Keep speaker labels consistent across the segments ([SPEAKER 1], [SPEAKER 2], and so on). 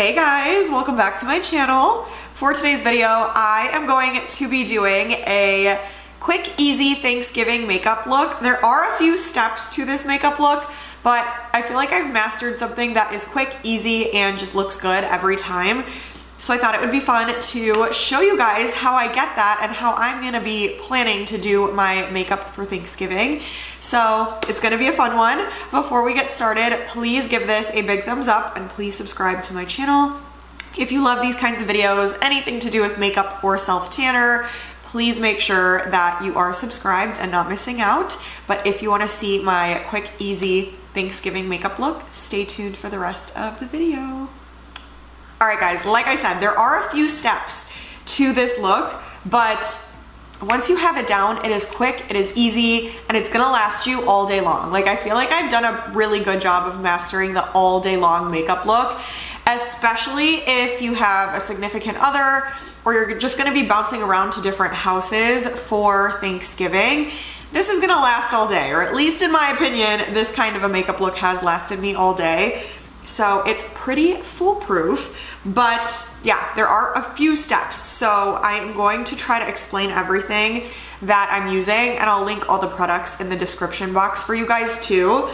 [SPEAKER 1] Hey guys, welcome back to my channel. For today's video, I am going to be doing a quick, easy Thanksgiving makeup look. There are a few steps to this makeup look, but I feel like I've mastered something that is quick, easy, and just looks good every time. So I thought it would be fun to show you guys how I get that and how I'm gonna be planning to do my makeup for Thanksgiving. So it's gonna be a fun one. Before we get started, please give this a big thumbs up and please subscribe to my channel. If you love these kinds of videos, anything to do with makeup or self-tanner, please make sure that you are subscribed and not missing out. But if you wanna see my quick, easy Thanksgiving makeup look, stay tuned for the rest of the video. All right guys, like I said, there are a few steps to this look, but once you have it down, it is quick, it is easy, and it's gonna last you all day long. Like I feel like I've done a really good job of mastering the all day long makeup look, especially if you have a significant other or you're just gonna be bouncing around to different houses for Thanksgiving. This is gonna last all day, or at least in my opinion, this kind of a makeup look has lasted me all day. So it's pretty foolproof, but yeah, there are a few steps. So I'm going to try to explain everything that I'm using, and I'll link all the products in the description box for you guys too.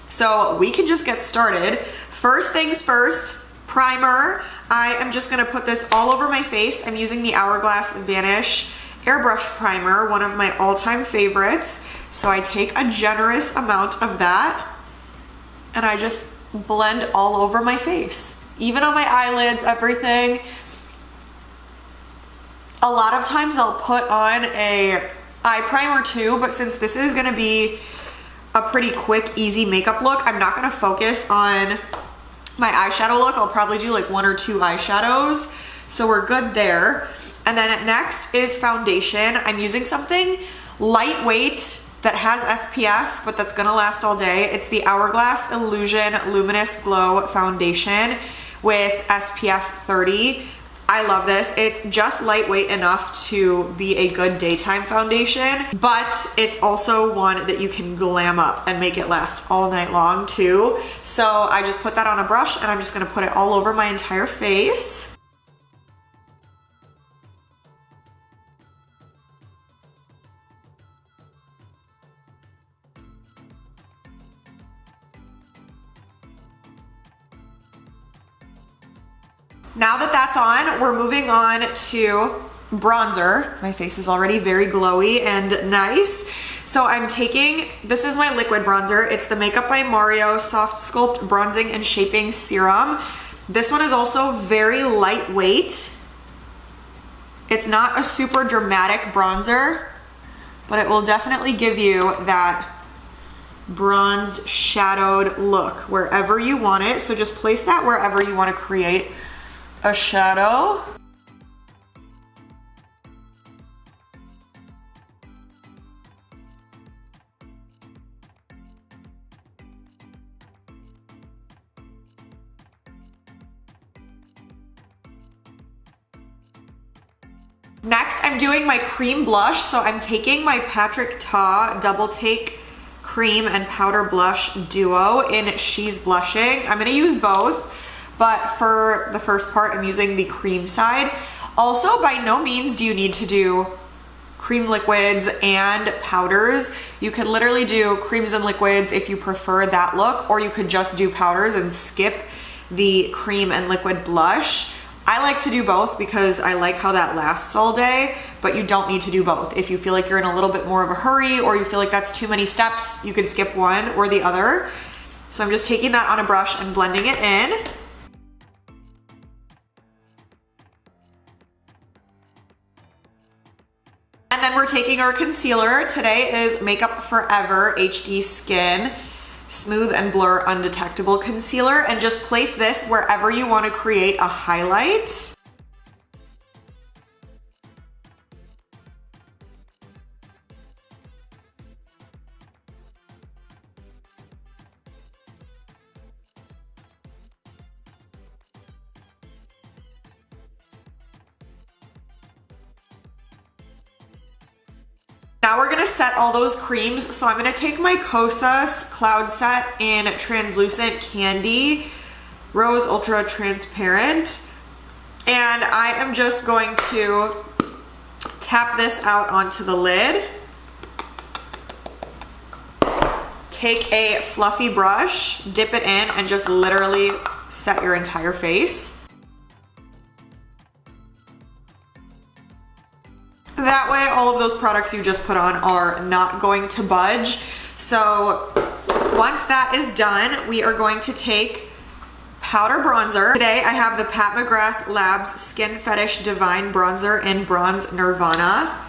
[SPEAKER 1] So we can just get started. First things first, primer. I am just gonna put this all over my face. I'm using the Hourglass Vanish Airbrush Primer, one of my all-time favorites. So I take a generous amount of that, and I just blend all over my face, even on my eyelids, everything. A lot of times I'll put on a eye primer too, but since this is gonna be a pretty quick, easy makeup look, I'm not gonna focus on my eyeshadow look. I'll probably do like one or two eyeshadows, so we're good there. And then next is foundation. I'm using something lightweight that has SPF, but that's gonna last all day. It's the Hourglass Illusion Luminous Glow Foundation with SPF 30. I love this. It's just lightweight enough to be a good daytime foundation, but it's also one that you can glam up and make it last all night long too. So I just put that on a brush and I'm just gonna put it all over my entire face. Now that that's on, we're moving on to bronzer. My face is already very glowy and nice. So I'm taking, this is my liquid bronzer. It's the Makeup by Mario Soft Sculpt Bronzing and Shaping Serum. This one is also very lightweight. It's not a super dramatic bronzer, but it will definitely give you that bronzed, shadowed look wherever you want it. So just place that wherever you want to create a shadow. Next, I'm doing my cream blush. So I'm taking my Patrick Ta Double Take Cream and Powder Blush Duo in She's Blushing. I'm gonna use both, but for the first part, I'm using the cream side. Also, by no means do you need to do cream liquids and powders. You could literally do creams and liquids if you prefer that look, or you could just do powders and skip the cream and liquid blush. I like to do both because I like how that lasts all day, but you don't need to do both. If you feel like you're in a little bit more of a hurry, or you feel like that's too many steps, you could skip one or the other. So I'm just taking that on a brush and blending it in. And then we're taking our concealer. Today is Makeup Forever HD Skin Smooth and Blur Undetectable Concealer, and just place this wherever you want to create a highlight. Now we're gonna set all those creams. So I'm gonna take my Kosas Cloud Set in Translucent Candy. Rose Ultra Transparent. And I am just going to tap this out onto the lid. Take a fluffy brush, dip it in, and just literally set your entire face. That way, all of those products you just put on are not going to budge. So once that is done, we are going to take powder bronzer. Today I have the Pat McGrath Labs Skin Fetish Divine Bronzer in Bronze Nirvana.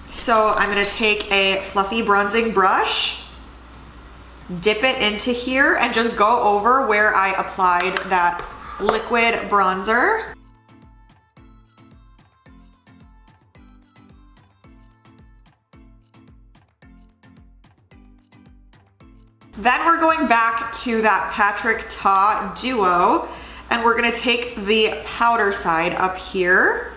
[SPEAKER 1] So I'm gonna take a fluffy bronzing brush, dip it into here, and just go over where I applied that liquid bronzer. Then we're going back to that Patrick Ta Duo, and we're gonna take the powder side up here,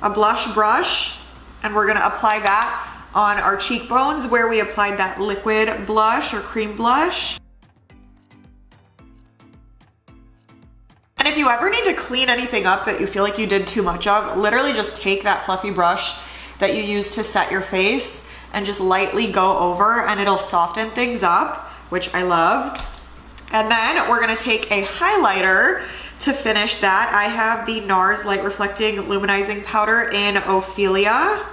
[SPEAKER 1] a blush brush, and we're gonna apply that on our cheekbones where we applied that liquid blush or cream blush. And if you ever need to clean anything up that you feel like you did too much of, literally just take that fluffy brush that you use to set your face and just lightly go over, and it'll soften things up, which I love. And then we're gonna take a highlighter to finish that. I have the NARS Light Reflecting Luminizing Powder in Ophelia,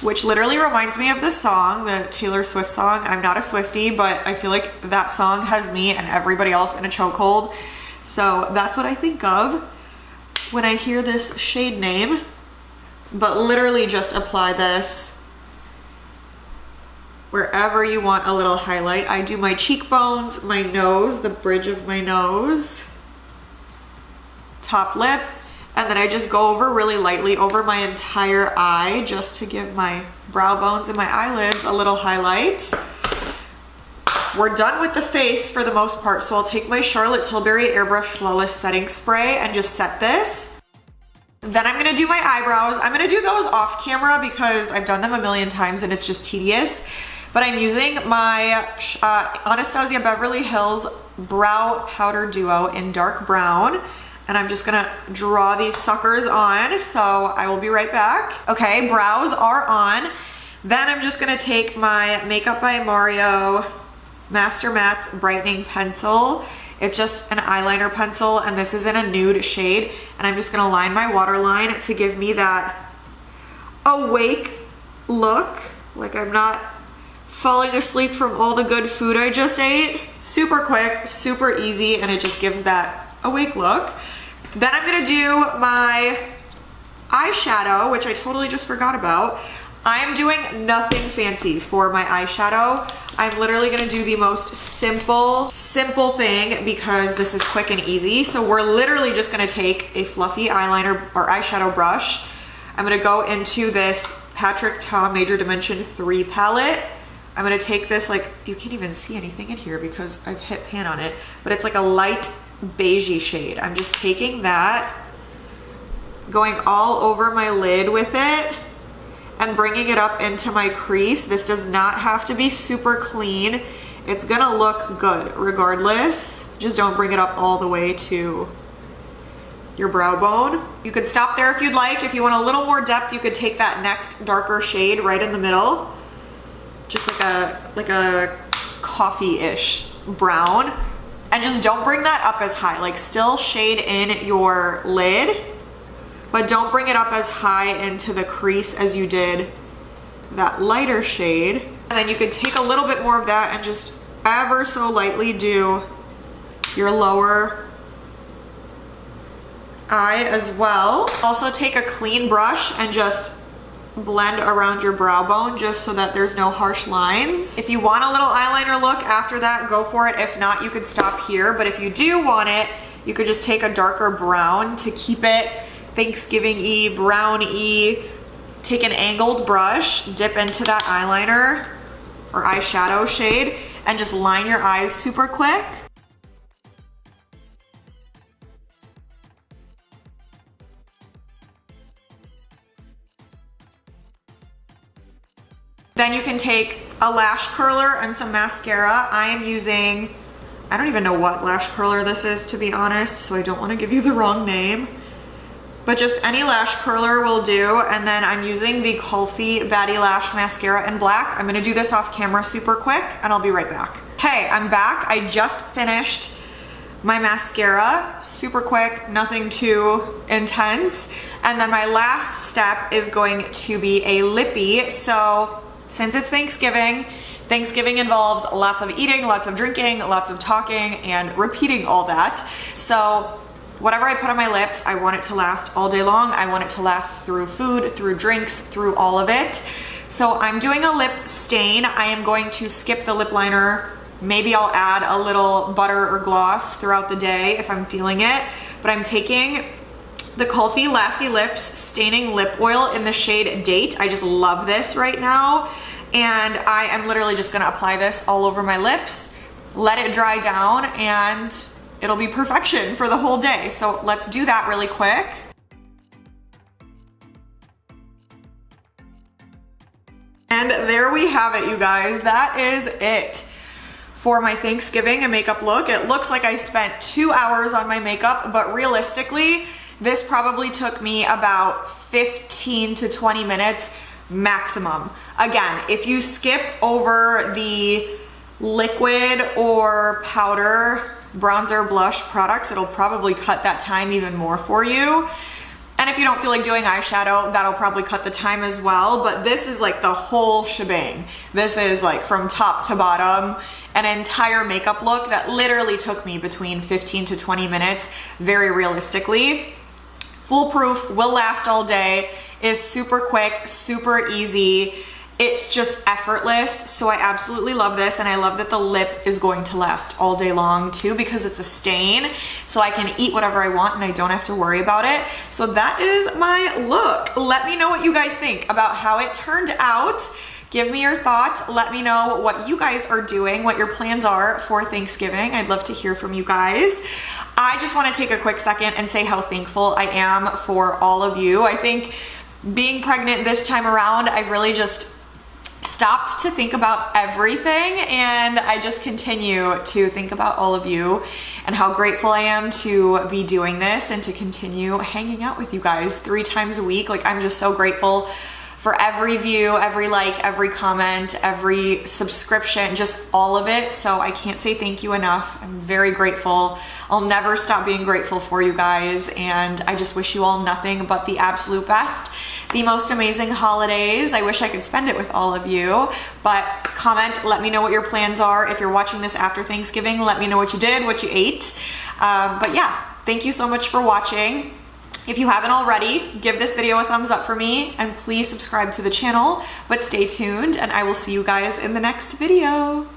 [SPEAKER 1] which literally reminds me of the song, the Taylor Swift song. I'm not a Swiftie, but I feel like that song has me and everybody else in a chokehold. So that's what I think of when I hear this shade name. But literally just apply this wherever you want a little highlight. I do my cheekbones, my nose, the bridge of my nose, top lip, and then I just go over really lightly over my entire eye just to give my brow bones and my eyelids a little highlight. We're done with the face for the most part, so I'll take my Charlotte Tilbury Airbrush Flawless Setting Spray and just set this. Then I'm gonna do my eyebrows. I'm gonna do those off camera because I've done them a million times and it's just tedious. But I'm using my Anastasia Beverly Hills Brow Powder Duo in dark brown. And I'm just gonna draw these suckers on. So I will be right back. Okay, brows are on. Then I'm just gonna take my Makeup by Mario Master Matte's Brightening Pencil. It's just an eyeliner pencil, and this is in a nude shade. And I'm just gonna line my waterline to give me that awake look, like I'm not falling asleep from all the good food I just ate. Super quick, super easy, and it just gives that awake look. Then I'm gonna do my eyeshadow, which I totally just forgot about. I am doing nothing fancy for my eyeshadow. I'm literally gonna do the most simple thing because this is quick and easy. So we're literally just gonna take a fluffy eyeliner or eyeshadow brush. I'm gonna go into this Patrick Ta Major Dimension 3 palette. I'm gonna take this, like, you can't even see anything in here because I've hit pan on it, but it's like a light beigey shade. I'm just taking that, going all over my lid with it, and bringing it up into my crease. This does not have to be super clean. It's gonna look good regardless. Just don't bring it up all the way to your brow bone. You could stop there if you'd like. If you want a little more depth, you could take that next darker shade right in the middle. Just like a coffee-ish brown. And just don't bring that up as high. Like, still shade in your lid, but don't bring it up as high into the crease as you did that lighter shade. And then you could take a little bit more of that and just ever so lightly do your lower eye as well. Also take a clean brush and just blend around your brow bone just so that there's no harsh lines. If you want a little eyeliner look after that, go for it. If not, you could stop here. But if you do want it, you could just take a darker brown to keep it Thanksgiving-y, brown-y. Take an angled brush, dip into that eyeliner or eyeshadow shade, and just line your eyes super quick. Then you can take a lash curler and some mascara. I am using I don't even know what lash curler this is, to be honest, so I don't want to give you the wrong name. But just any lash curler will do. And then I'm using the Kulfi Baddie Lash Mascara in black. I'm gonna do this off camera super quick and I'll be right back. Okay, I'm back. I just finished my mascara, super quick, nothing too intense. And then my last step is going to be a lippy. So since it's Thanksgiving, Thanksgiving involves lots of eating, lots of drinking, lots of talking, and repeating all that. So whatever I put on my lips, I want it to last all day long. I want it to last through food, through drinks, through all of it. So I'm doing a lip stain. I am going to skip the lip liner. Maybe I'll add a little butter or gloss throughout the day if I'm feeling it. But I'm taking the Kulfi Lassie Lips Staining Lip Oil in the shade Date. I just love this right now. And I am literally just gonna apply this all over my lips, let it dry down, and it'll be perfection for the whole day. So let's do that really quick. And there we have it, you guys. That is it for my Thanksgiving and makeup look. It looks like I spent 2 hours on my makeup, but realistically, this probably took me about 15 to 20 minutes maximum. Again, if you skip over the liquid or powder bronzer blush products, it'll probably cut that time even more for you. And if you don't feel like doing eyeshadow, that'll probably cut the time as well. But this is like the whole shebang. This is like from top to bottom, an entire makeup look that literally took me between 15 to 20 minutes, very realistically. Foolproof, will last all day, is super quick, super easy. It's just effortless, so I absolutely love this, and I love that the lip is going to last all day long too because it's a stain, so I can eat whatever I want and I don't have to worry about it. So that is my look. Let me know what you guys think about how it turned out. Give me your thoughts. Let me know what you guys are doing, what your plans are for Thanksgiving. I'd love to hear from you guys. I just want to take a quick second and say how thankful I am for all of you. I think being pregnant this time around, I've really just stopped to think about everything, and I just continue to think about all of you and how grateful I am to be doing this and to continue hanging out with you guys 3 times a week. Like, I'm just so grateful for every view, every like, every comment, every subscription, just all of it. So I can't say thank you enough. I'm very grateful. I'll never stop being grateful for you guys, and I just wish you all nothing but the absolute best, the most amazing holidays. I wish I could spend it with all of you, but comment, let me know what your plans are. If you're watching this after Thanksgiving, let me know what you did, what you ate. But yeah, thank you so much for watching. If you haven't already, give this video a thumbs up for me, and please subscribe to the channel, but stay tuned, and I will see you guys in the next video.